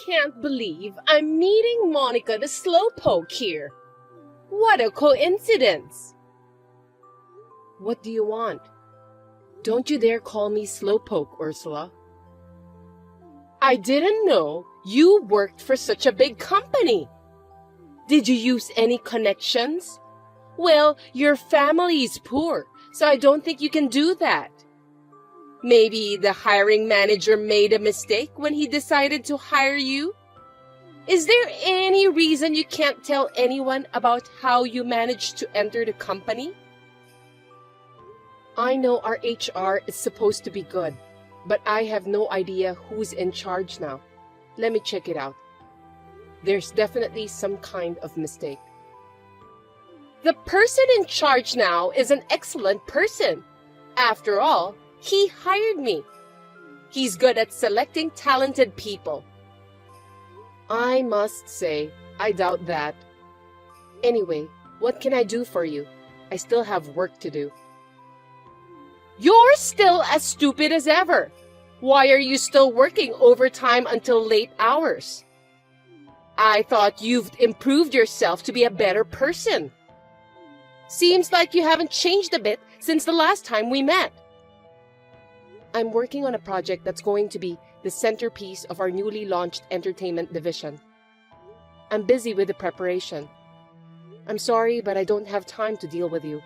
Can't believe I'm meeting Monica the Slowpoke here. What a coincidence! What do you want? Don't you dare call me Slowpoke, Ursula. I didn't know you worked for such a big company. Did you use any connections? Well, your family is poor, so I don't think you can do that. Maybe the hiring manager made a mistake when he decided to hire you? Is there any reason you can't tell anyone about how you managed to enter the company? I know our HR is supposed to be good, but I have no idea who's in charge now. Let me check it out. There's definitely some kind of mistake. The person in charge now is an excellent person. After all, he hired me. He's good at selecting talented people. I must say, I doubt that. Anyway, what can I do for you? I still have work to do. You're still as stupid as ever. Why are you still working overtime until late hours? I thought you've improved yourself to be a better person. Seems like you haven't changed a bit since the last time we met. I'm working on a project that's going to be the centerpiece of our newly launched entertainment division. I'm busy with the preparation. I'm sorry, but I don't have time to deal with you.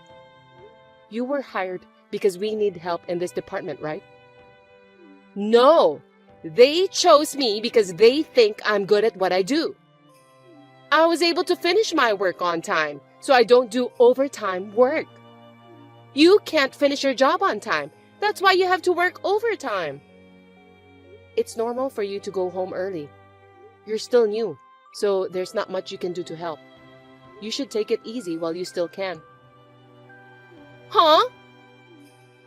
You were hired because we need help in this department, right? No, they chose me because they think I'm good at what I do. I was able to finish my work on time, so I don't do overtime work. You can't finish your job on time. That's why you have to work overtime. It's normal for you to go home early. You're still new, so there's not much you can do to help. You should take it easy while you still can. Huh?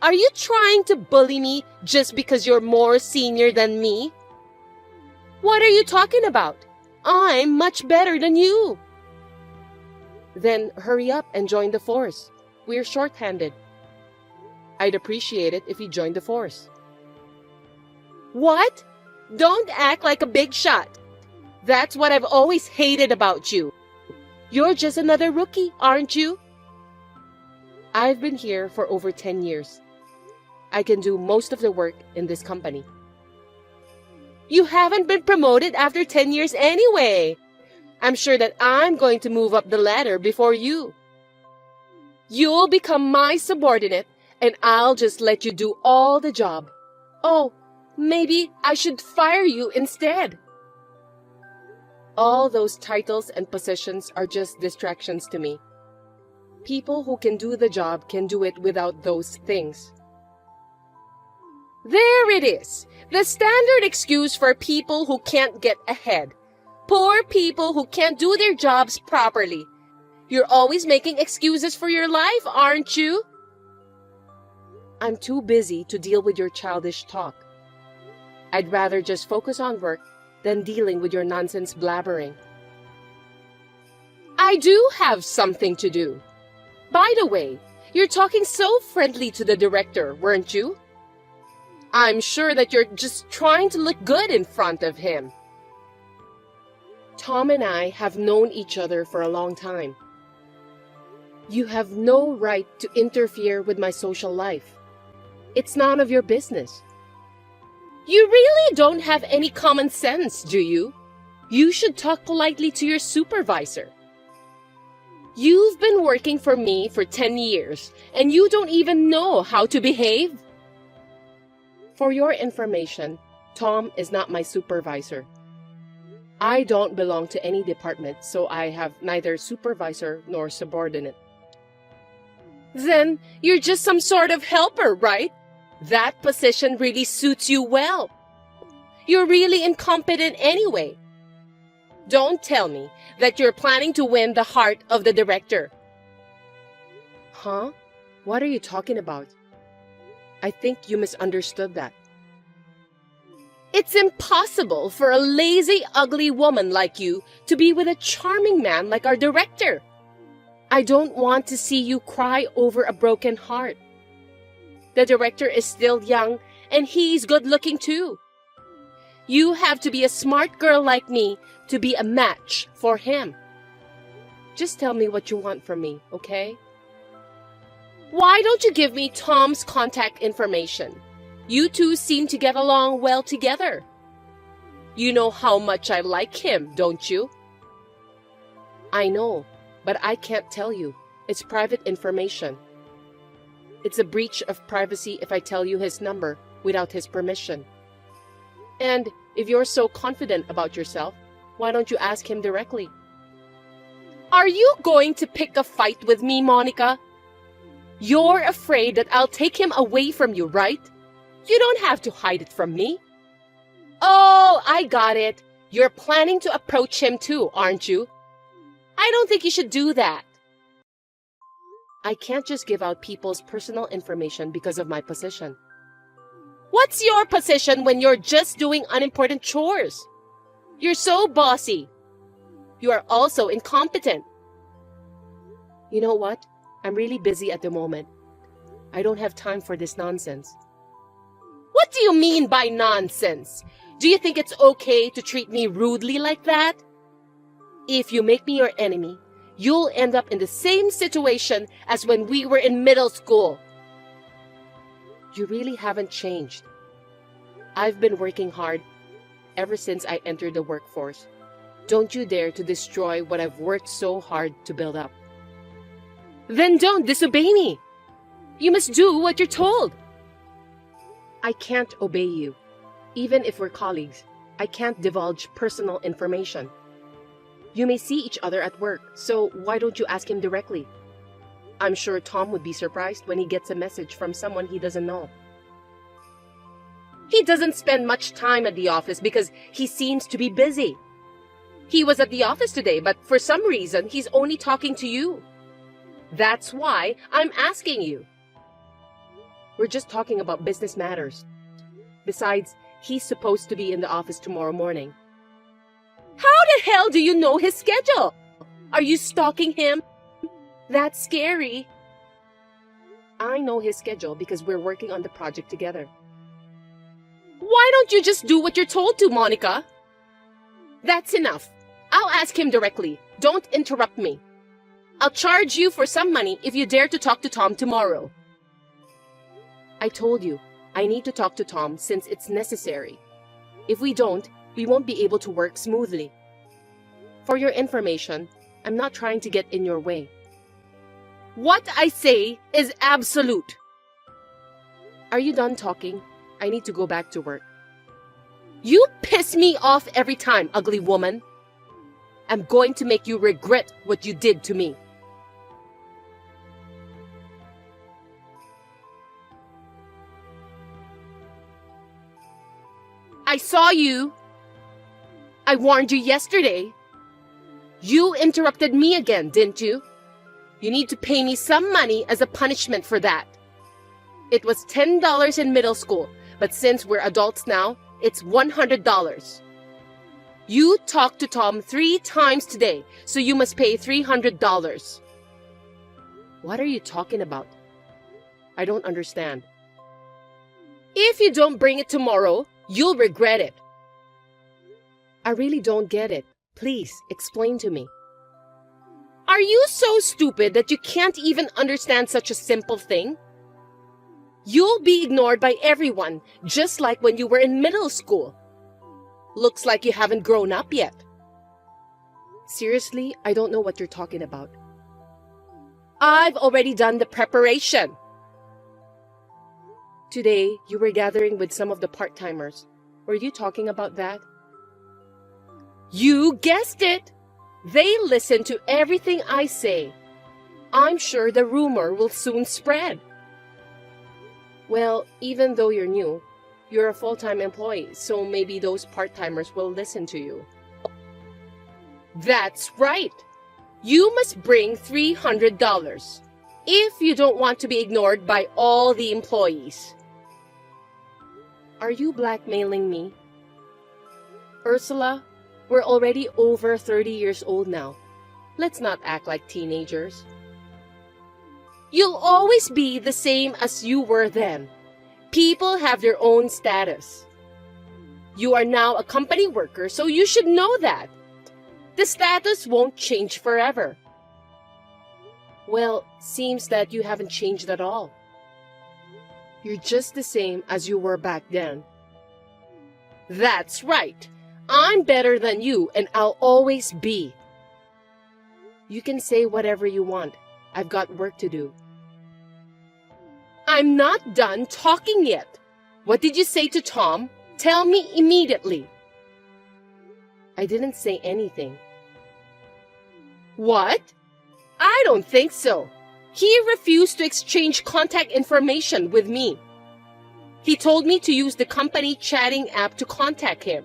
Are you trying to bully me just because you're more senior than me? What are you talking about? I'm much better than you. Then hurry up and join the force. We're short-handed. I'd appreciate it if you joined the force. What? Don't act like a big shot. That's what I've always hated about you. You're just another rookie, aren't you? I've been here for over 10 years. I can do most of the work in this company. You haven't been promoted after 10 years anyway. I'm sure that I'm going to move up the ladder before you. You'll become my subordinate, and I'll just let you do all the job. Oh, maybe I should fire you instead. All those titles and positions are just distractions to me. People who can do the job can do it without those things. There it is, the standard excuse for people who can't get ahead. Poor people who can't do their jobs properly. You're always making excuses for your life, aren't you? I'm too busy to deal with your childish talk. I'd rather just focus on work than dealing with your nonsense blabbering. I do have something to do. By the way, you're talking so friendly to the director, weren't you? I'm sure that you're just trying to look good in front of him. Tom and I have known each other for a long time. You have no right to interfere with my social life. It's none of your business. You really don't have any common sense, do you? You should talk politely to your supervisor. You've been working for me for 10 years, and you don't even know how to behave? For your information, Tom is not my supervisor. I don't belong to any department, so I have neither supervisor nor subordinate. Then you're just some sort of helper, right? That position really suits you well. You're really incompetent anyway. Don't tell me that you're planning to win the heart of the director. Huh? What are you talking about? I think you misunderstood that. It's impossible for a lazy, ugly woman like you to be with a charming man like our director. I don't want to see you cry over a broken heart. The director is still young, and he's good-looking too. You have to be a smart girl like me to be a match for him. Just tell me what you want from me, okay? Why don't you give me Tom's contact information? You two seem to get along well together. You know how much I like him, don't you? I know, but I can't tell you. It's private information. It's a breach of privacy if I tell you his number without his permission. And if you're so confident about yourself, why don't you ask him directly? Are you going to pick a fight with me, Monica? You're afraid that I'll take him away from you, right? You don't have to hide it from me. Oh, I got it. You're planning to approach him too, aren't you? I don't think you should do that. I can't just give out people's personal information because of my position. What's your position when you're just doing unimportant chores? You're so bossy. You are also incompetent. You know what? I'm really busy at the moment. I don't have time for this nonsense. What do you mean by nonsense? Do you think it's okay to treat me rudely like that? If you make me your enemy, you'll end up in the same situation as when we were in middle school. You really haven't changed. I've been working hard ever since I entered the workforce. Don't you dare to destroy what I've worked so hard to build up. Then don't disobey me. You must do what you're told. I can't obey you. Even if we're colleagues, I can't divulge personal information. You may see each other at work, so why don't you ask him directly? I'm sure Tom would be surprised when he gets a message from someone he doesn't know. He doesn't spend much time at the office because he seems to be busy. He was at the office today, but for some reason, he's only talking to you. That's why I'm asking you. We're just talking about business matters. Besides, he's supposed to be in the office tomorrow morning. How the hell do you know his schedule? Are you stalking him? That's scary. I know his schedule because we're working on the project together. Why don't you just do what you're told to, Monica? That's enough. I'll ask him directly. Don't interrupt me. I'll charge you for some money if you dare to talk to Tom tomorrow. I told you, I need to talk to Tom since it's necessary. If we don't, we won't be able to work smoothly. For your information, I'm not trying to get in your way. What I say is absolute. Are you done talking? I need to go back to work. You piss me off every time, ugly woman. I'm going to make you regret what you did to me. I saw you. I warned you yesterday. You interrupted me again, didn't you? You need to pay me some money as a punishment for that. It was $10 in middle school, but since we're adults now, it's $100. You talked to Tom 3 times today, so you must pay $300. What are you talking about? I don't understand. If you don't bring it tomorrow, you'll regret it. I really don't get it. Please, explain to me. Are you so stupid that you can't even understand such a simple thing? You'll be ignored by everyone, just like when you were in middle school. Looks like you haven't grown up yet. Seriously, I don't know what you're talking about. I've already done the preparation. Today, you were gathering with some of the part-timers. Were you talking about that? You guessed it! They listen to everything I say. I'm sure the rumor will soon spread. Well, even though you're new, you're a full-time employee, so maybe those part-timers will listen to you. That's right! You must bring $300 if you don't want to be ignored by all the employees. Are you blackmailing me? Ursula, we're already over 30 years old now. Let's not act like teenagers. You'll always be the same as you were then. People have their own status. You are now a company worker, so you should know that. The status won't change forever. Well, seems that you haven't changed at all. You're just the same as you were back then. That's right. I'm better than you, and I'll always be. You can say whatever you want. I've got work to do. I'm not done talking yet. What did you say to Tom? Tell me immediately. I didn't say anything. What? I don't think so. He refused to exchange contact information with me. He told me to use the company chatting app to contact him.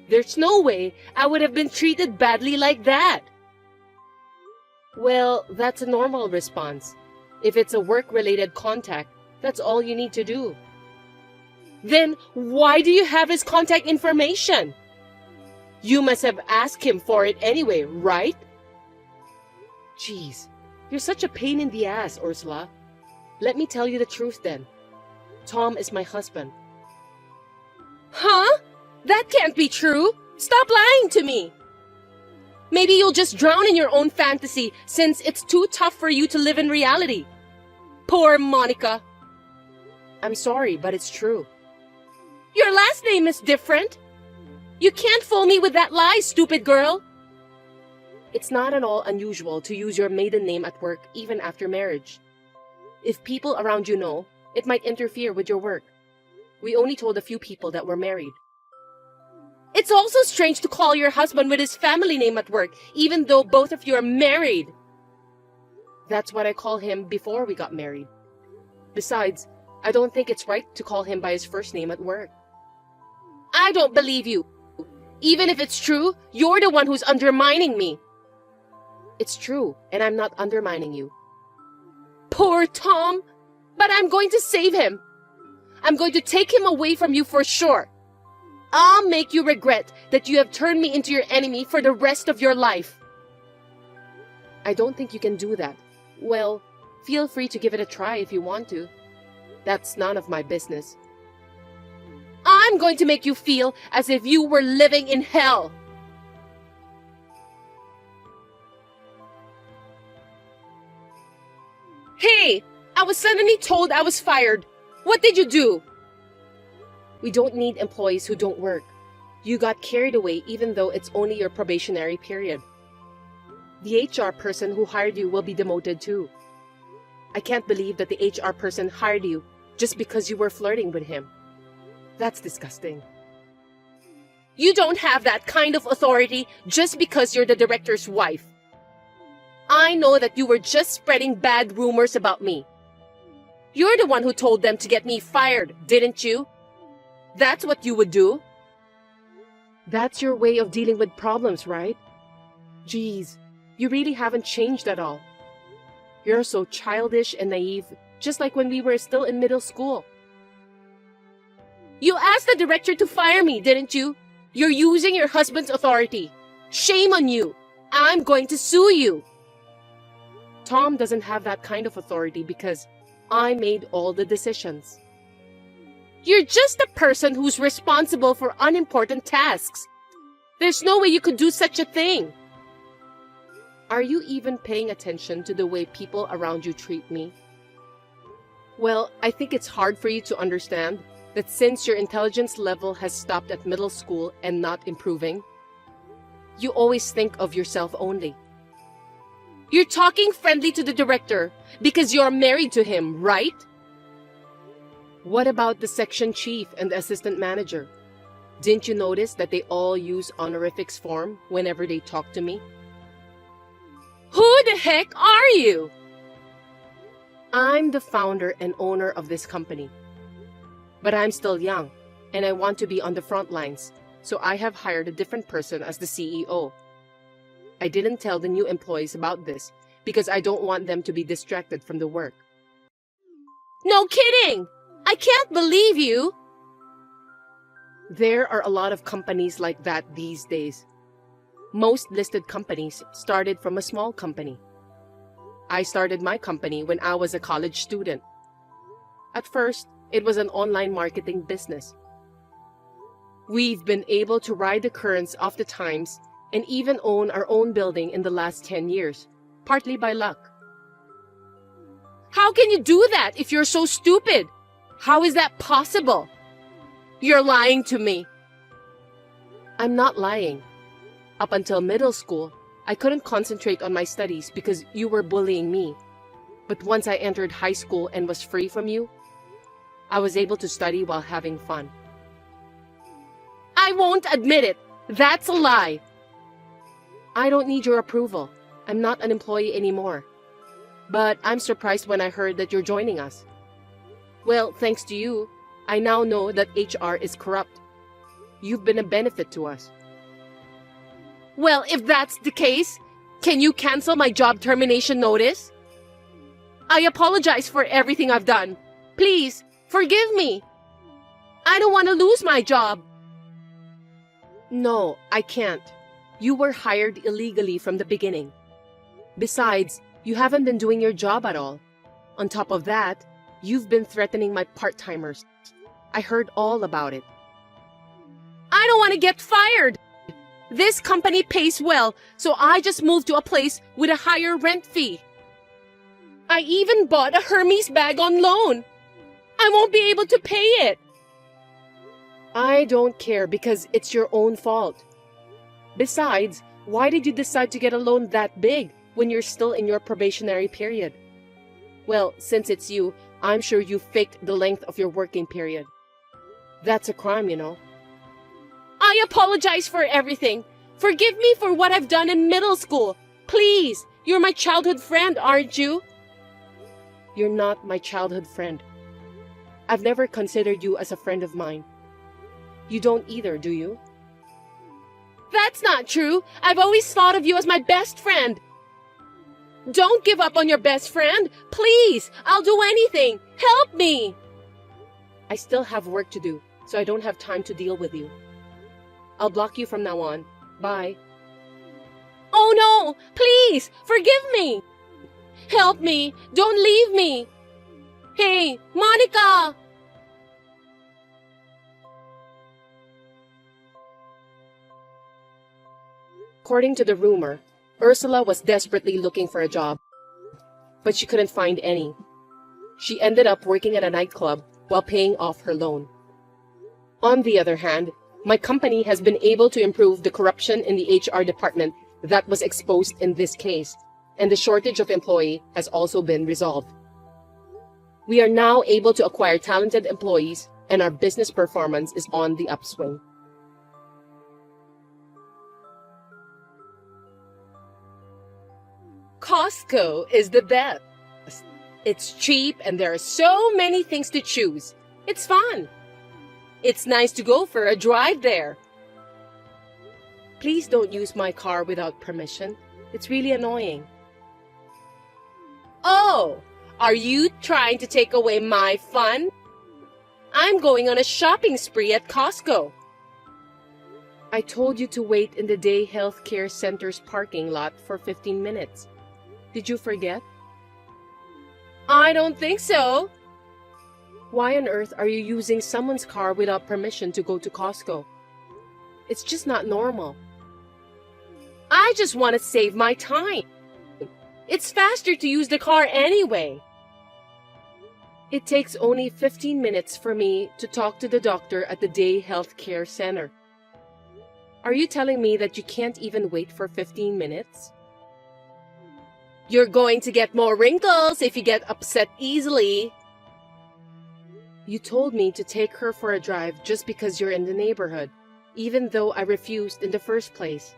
There's no way I would have been treated badly like that. Well, that's a normal response. If it's a work-related contact, that's all you need to do. Then why do you have his contact information? You must have asked him for it anyway, right? Jeez, you're such a pain in the ass, Ursula. Let me tell you the truth then. Tom is my husband. Huh? That can't be true. Stop lying to me. Maybe you'll just drown in your own fantasy since it's too tough for you to live in reality. Poor Monica. I'm sorry, but it's true. Your last name is different. You can't fool me with that lie, stupid girl. It's not at all unusual to use your maiden name at work even after marriage. If people around you know, it might interfere with your work. We only told a few people that we're married. It's also strange to call your husband with his family name at work, even though both of you are married. That's what I call him before we got married. Besides, I don't think it's right to call him by his first name at work. I don't believe you. Even if it's true, you're the one who's undermining me. It's true, and I'm not undermining you. Poor Tom! But I'm going to save him. I'm going to take him away from you for sure. I'll make you regret that you have turned me into your enemy for the rest of your life. I don't think you can do that. Well, feel free to give it a try if you want to. That's none of my business. I'm going to make you feel as if you were living in hell. Hey, I was suddenly told I was fired. What did you do? We don't need employees who don't work. You got carried away even though it's only your probationary period. The HR person who hired you will be demoted too. I can't believe that the HR person hired you just because you were flirting with him. That's disgusting. You don't have that kind of authority just because you're the director's wife. I know that you were just spreading bad rumors about me. You're the one who told them to get me fired, didn't you? That's what you would do. That's your way of dealing with problems, right? Geez, you really haven't changed at all. You're so childish and naive, just like when we were still in middle school. You asked the director to fire me, didn't you? You're using your husband's authority. Shame on you. I'm going to sue you. Tom doesn't have that kind of authority because I made all the decisions. You're just a person who's responsible for unimportant tasks. There's no way you could do such a thing. Are you even paying attention to the way people around you treat me? Well, I think it's hard for you to understand that since your intelligence level has stopped at middle school and not improving, you always think of yourself only. You're talking friendly to the director because you're married to him, right? What about the section chief and the assistant manager? Didn't you notice that they all use honorifics form whenever they talk to me? Who the heck are you? I'm the founder and owner of this company. But I'm still young, and I want to be on the front lines, so I have hired a different person as the CEO. I didn't tell the new employees about this because I don't want them to be distracted from the work. No kidding! I can't believe you! There are a lot of companies like that these days. Most listed companies started from a small company. I started my company when I was a college student. At first, it was an online marketing business. We've been able to ride the currents of the times and even own our own building in the last 10 years, partly by luck. How can you do that if you're so stupid? How is that possible? You're lying to me. I'm not lying. Up until middle school, I couldn't concentrate on my studies because you were bullying me. But once I entered high school and was free from you, I was able to study while having fun. I won't admit it. That's a lie. I don't need your approval. I'm not an employee anymore. But I'm surprised when I heard that you're joining us. Well, thanks to you, I now know that HR is corrupt. You've been a benefit to us. Well, if that's the case, can you cancel my job termination notice? I apologize for everything I've done. Please, forgive me. I don't want to lose my job. No, I can't. You were hired illegally from the beginning. Besides, you haven't been doing your job at all. On top of that, you've been threatening my part-timers. I heard all about it. I don't want to get fired. This company pays well, so I just moved to a place with a higher rent fee. I even bought a Hermes bag on loan. I won't be able to pay it. I don't care because it's your own fault. Besides, why did you decide to get a loan that big when you're still in your probationary period? Well, since it's you, I'm sure you faked the length of your working period. That's a crime, you know. I apologize for everything. Forgive me for what I've done in middle school. Please, you're my childhood friend, aren't you? You're not my childhood friend. I've never considered you as a friend of mine. You don't either, do you? That's not true. I've always thought of you as my best friend. Don't give up on your best friend. Please, I'll do anything. Help me. I still have work to do, so I don't have time to deal with you. I'll block you from now on. Bye. Oh no! Please, forgive me! Help me! Don't leave me! Hey, Monica! According to the rumor, Ursula was desperately looking for a job, but she couldn't find any. She ended up working at a nightclub while paying off her loan. On the other hand, my company has been able to improve the corruption in the HR department that was exposed in this case, and the shortage of employee has also been resolved. We are now able to acquire talented employees, and our business performance is on the upswing. Costco is the best. It's cheap and there are so many things to choose. It's fun. It's nice to go for a drive there. Please don't use my car without permission. It's really annoying. Oh, are you trying to take away my fun? I'm going on a shopping spree at Costco. I told you to wait in the Day Health Care Center's parking lot for 15 minutes. Did you forget? I don't think so. Why on earth are you using someone's car without permission to go to Costco? It's just not normal. I just want to save my time. It's faster to use the car anyway. It takes only 15 minutes for me to talk to the doctor at the Day Health Care Center. Are you telling me that you can't even wait for 15 minutes? You're going to get more wrinkles if you get upset easily. You told me to take her for a drive just because you're in the neighborhood, even though I refused in the first place.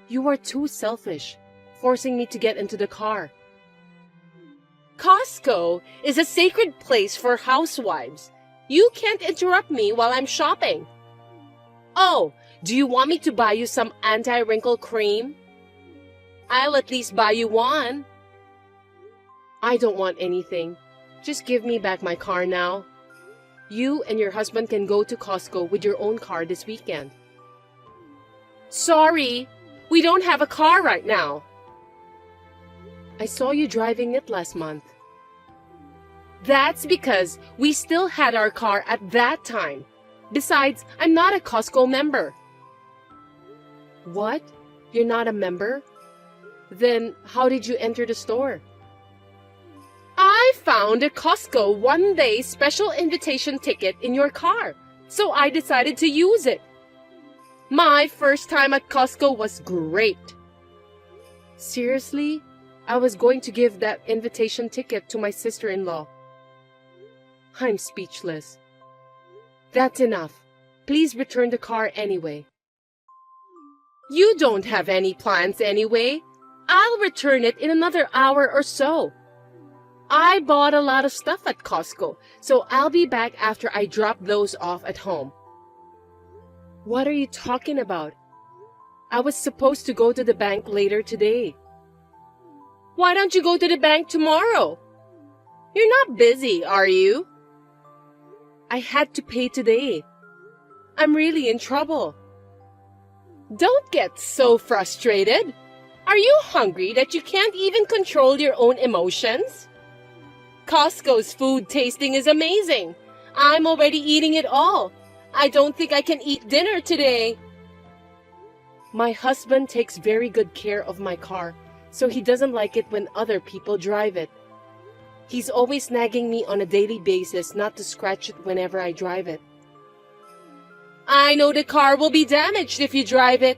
You are too selfish, forcing me to get into the car. Costco is a sacred place for housewives. You can't interrupt me while I'm shopping. Oh, do you want me to buy you some anti-wrinkle cream? I'll at least buy you one. I don't want anything. Just give me back my car now. You and your husband can go to Costco with your own car this weekend. Sorry, we don't have a car right now. I saw you driving it last month. That's because we still had our car at that time. Besides, I'm not a Costco member. What? You're not a member? Then how did you enter the store? I found a Costco one-day special invitation ticket in your car, so I decided to use it. My first time at Costco was great. Seriously? I was going to give that invitation ticket to my sister-in-law. I'm speechless. That's enough. Please return the car anyway. You don't have any plans anyway. I'll return it in another hour or so. I bought a lot of stuff at Costco, so I'll be back after I drop those off at home. What are you talking about? I was supposed to go to the bank later today. Why don't you go to the bank tomorrow? You're not busy, are you? I had to pay today. I'm really in trouble. Don't get so frustrated. Are you hungry that you can't even control your own emotions? Costco's food tasting is amazing. I'm already eating it all. I don't think I can eat dinner today. My husband takes very good care of my car, so he doesn't like it when other people drive it. He's always nagging me on a daily basis not to scratch it whenever I drive it. I know the car will be damaged if you drive it.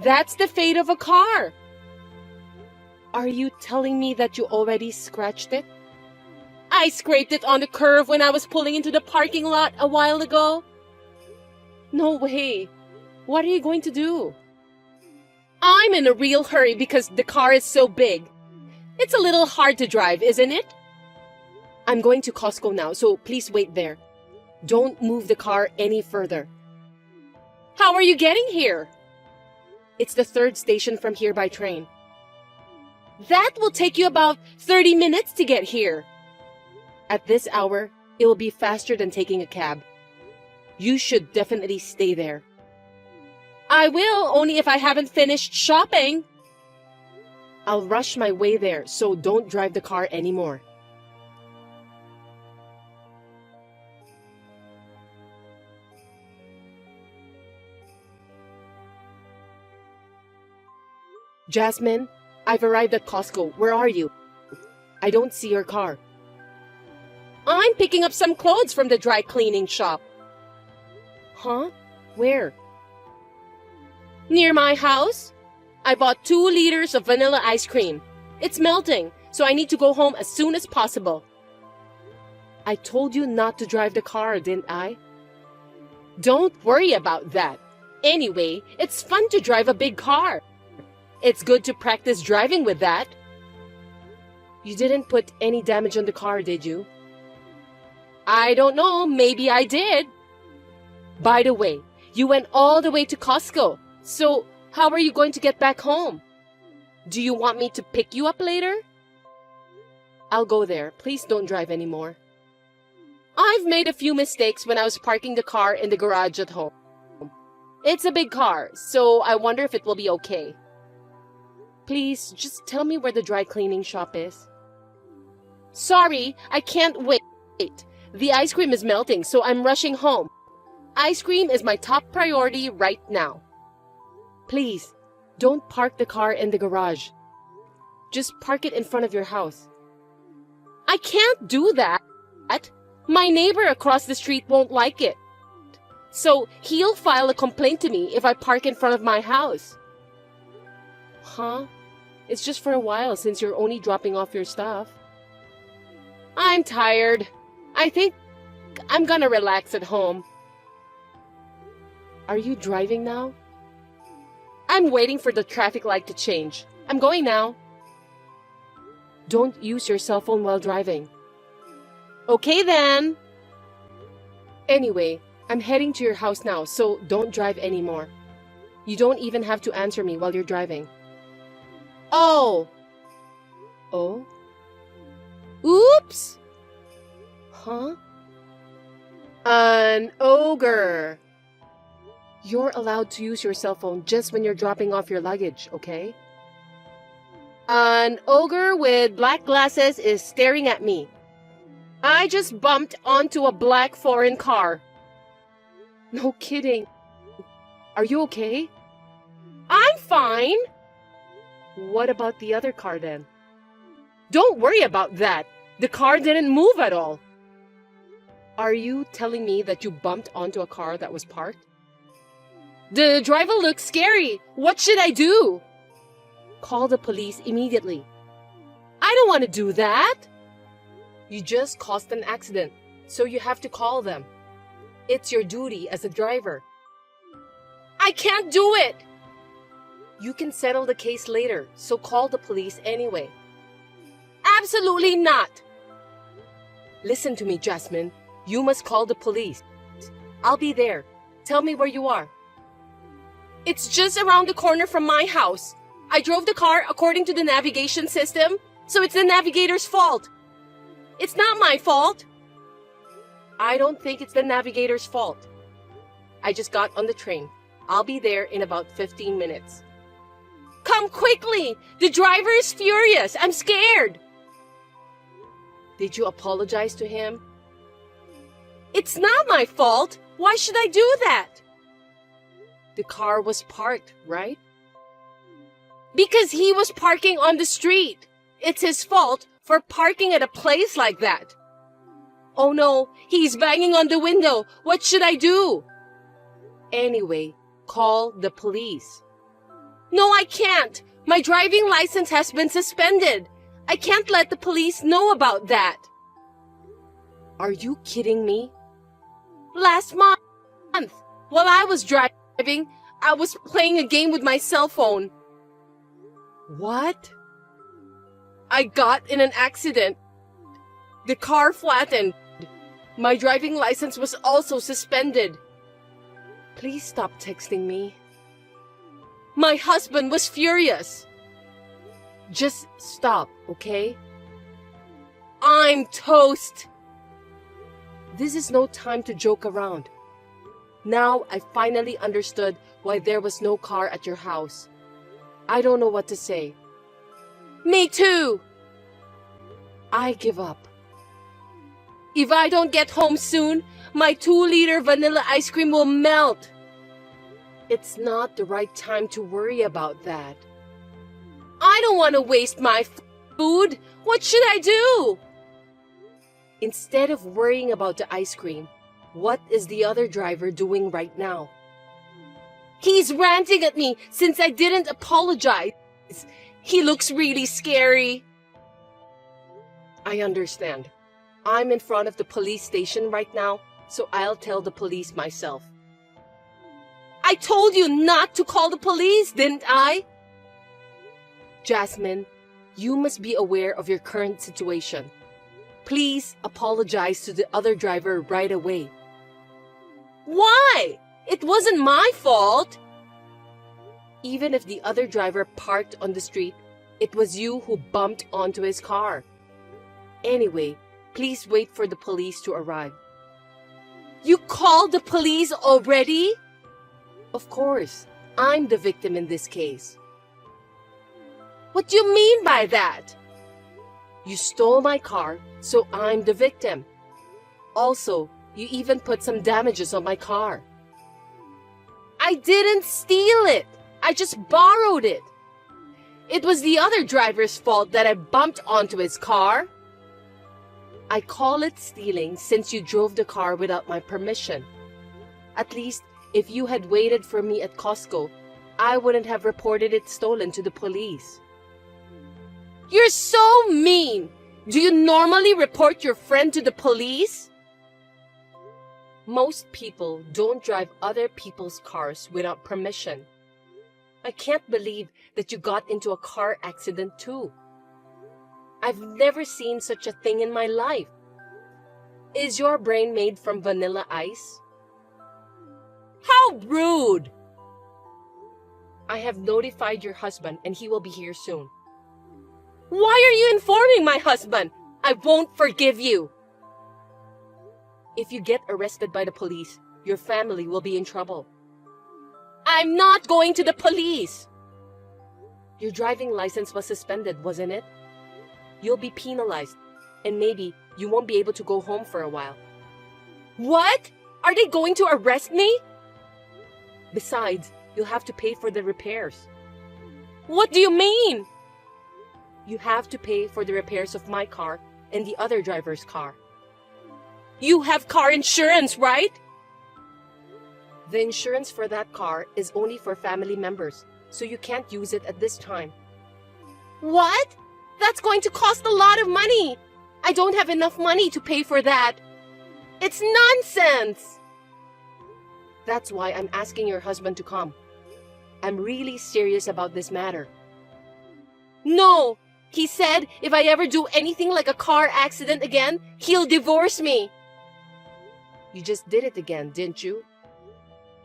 That's the fate of a car. Are you telling me that you already scratched it? I scraped it on the curb when I was pulling into the parking lot a while ago. No way. What are you going to do? I'm in a real hurry because the car is so big. It's a little hard to drive, isn't it? I'm going to Costco now, so please wait there. Don't move the car any further. How are you getting here? It's the 3rd station from here by train. That will take you about 30 minutes to get here. At this hour, it will be faster than taking a cab. You should definitely stay there. I will, only if I haven't finished shopping. I'll rush my way there, so don't drive the car anymore. Jasmine, I've arrived at Costco. Where are you? I don't see your car. I'm picking up some clothes from the dry cleaning shop. Huh? Where? Near my house. I bought 2 liters of vanilla ice cream. It's melting, so I need to go home as soon as possible. I told you not to drive the car, didn't I? Don't worry about that. Anyway, it's fun to drive a big car. It's good to practice driving with that. You didn't put any damage on the car, did you? I don't know. Maybe I did. By the way, you went all the way to Costco. So, how are you going to get back home? Do you want me to pick you up later? I'll go there. Please don't drive anymore. I've made a few mistakes when I was parking the car in the garage at home. It's a big car, so I wonder if it will be okay. Please, just tell me where the dry cleaning shop is. Sorry, I can't wait. The ice cream is melting, so I'm rushing home. Ice cream is my top priority right now. Please, don't park the car in the garage. Just park it in front of your house. I can't do that. My neighbor across the street won't like it. So he'll file a complaint to me if I park in front of my house. Huh? It's just for a while since you're only dropping off your stuff. I'm tired. I think I'm gonna relax at home. Are you driving now? I'm waiting for the traffic light to change. I'm going now. Don't use your cell phone while driving. Okay then. Anyway, I'm heading to your house now, so don't drive anymore. You don't even have to answer me while you're driving. Oh. Oh? Oops! Huh? An ogre. You're allowed to use your cell phone just when you're dropping off your luggage, okay? An ogre with black glasses is staring at me. I just bumped onto a black foreign car. No kidding. Are you okay? I'm fine. What about the other car then? Don't worry about that. The car didn't move at all. Are you telling me that you bumped onto a car that was parked? The driver looks scary. What should I do? Call the police immediately. I don't want to do that. You just caused an accident, so you have to call them. It's your duty as a driver. I can't do it. You can settle the case later, so call the police anyway. Absolutely not. Listen to me, Jasmine. You must call the police. I'll be there. Tell me where you are. It's just around the corner from my house. I drove the car according to the navigation system, so it's the navigator's fault. It's not my fault. I don't think it's the navigator's fault. I just got on the train. I'll be there in about 15 minutes. Come quickly! The driver is furious. I'm scared. Did you apologize to him? It's not my fault. Why should I do that? The car was parked, right? Because he was parking on the street. It's his fault for parking at a place like that. Oh no, he's banging on the window. What should I do? Anyway, call the police. No, I can't. My driving license has been suspended. I can't let the police know about that. Are you kidding me? Last month, while I was driving, I was playing a game with my cell phone. What? I got in an accident. The car flattened. My driving license was also suspended. Please stop texting me. My husband was furious. Just stop, okay? I'm toast. This is no time to joke around. Now I finally understood why there was no car at your house. I don't know what to say. Me too. I give up. If I don't get home soon, my 2-liter vanilla ice cream will melt. It's not the right time to worry about that. I don't want to waste my food. What should I do? Instead of worrying about the ice cream, what is the other driver doing right now? He's ranting at me since I didn't apologize. He looks really scary. I understand. I'm in front of the police station right now, so I'll tell the police myself. I told you not to call the police, didn't I? Jasmine, you must be aware of your current situation. Please apologize to the other driver right away. Why? It wasn't my fault. Even if the other driver parked on the street, it was you who bumped onto his car. Anyway, please wait for the police to arrive. You called the police already? Of course, I'm the victim in this case. What do you mean by that? You stole my car, so I'm the victim. Also, you even put some damages on my car. I didn't steal it. I just borrowed it. It was the other driver's fault that I bumped onto his car. I call it stealing since you drove the car without my permission. At least, if you had waited for me at Costco, I wouldn't have reported it stolen to the police. You're so mean! Do you normally report your friend to the police? Most people don't drive other people's cars without permission. I can't believe that you got into a car accident too. I've never seen such a thing in my life. Is your brain made from vanilla ice? How rude! I have notified your husband and he will be here soon. Why are you informing my husband? I won't forgive you. If you get arrested by the police, your family will be in trouble. I'm not going to the police. Your driving license was suspended, wasn't it? You'll be penalized, and maybe you won't be able to go home for a while. What? Are they going to arrest me? Besides, you'll have to pay for the repairs. What do you mean? You have to pay for the repairs of my car and the other driver's car. You have car insurance, right? The insurance for that car is only for family members, so you can't use it at this time. What? That's going to cost a lot of money. I don't have enough money to pay for that. It's nonsense. That's why I'm asking your husband to come. I'm really serious about this matter. No, he said if I ever do anything like a car accident again, he'll divorce me. You just did it again, didn't you?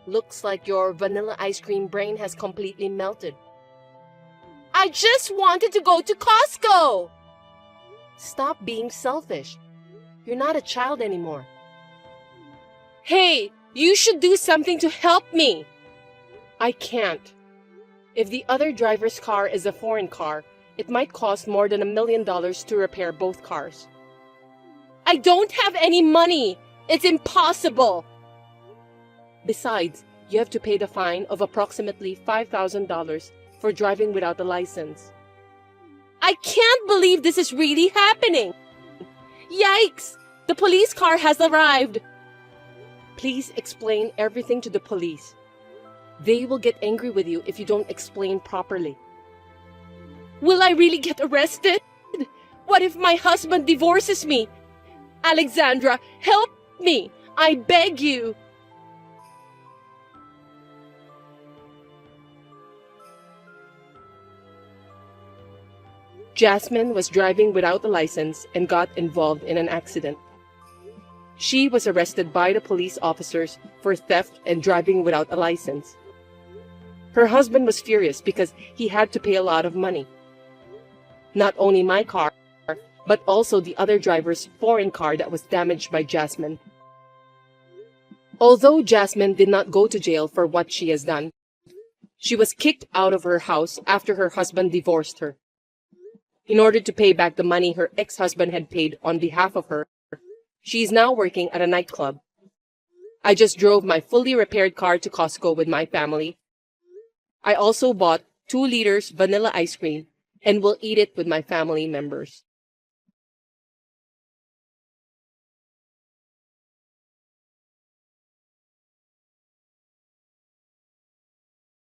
Looks like your vanilla ice cream brain has completely melted. I just wanted to go to Costco. Stop being selfish. You're not a child anymore. Hey, you should do something to help me. I can't. If the other driver's car is a foreign car, it might cost more than $1 million to repair both cars. I don't have any money. It's impossible. Besides, you have to pay the fine of approximately $5,000 for driving without a license. I can't believe this is really happening. Yikes! The police car has arrived. Please explain everything to the police. They will get angry with you if you don't explain properly. Will I really get arrested? What if my husband divorces me? Alexandra, help me! I beg you! Jasmine was driving without a license and got involved in an accident. She was arrested by the police officers for theft and driving without a license. Her husband was furious because he had to pay a lot of money. Not only my car, but also the other driver's foreign car that was damaged by Jasmine. Although Jasmine did not go to jail for what she has done, she was kicked out of her house after her husband divorced her. In order to pay back the money her ex-husband had paid on behalf of her, she is now working at a nightclub. I just drove my fully repaired car to Costco with my family. I also bought 2 liters vanilla ice cream and will eat it with my family members.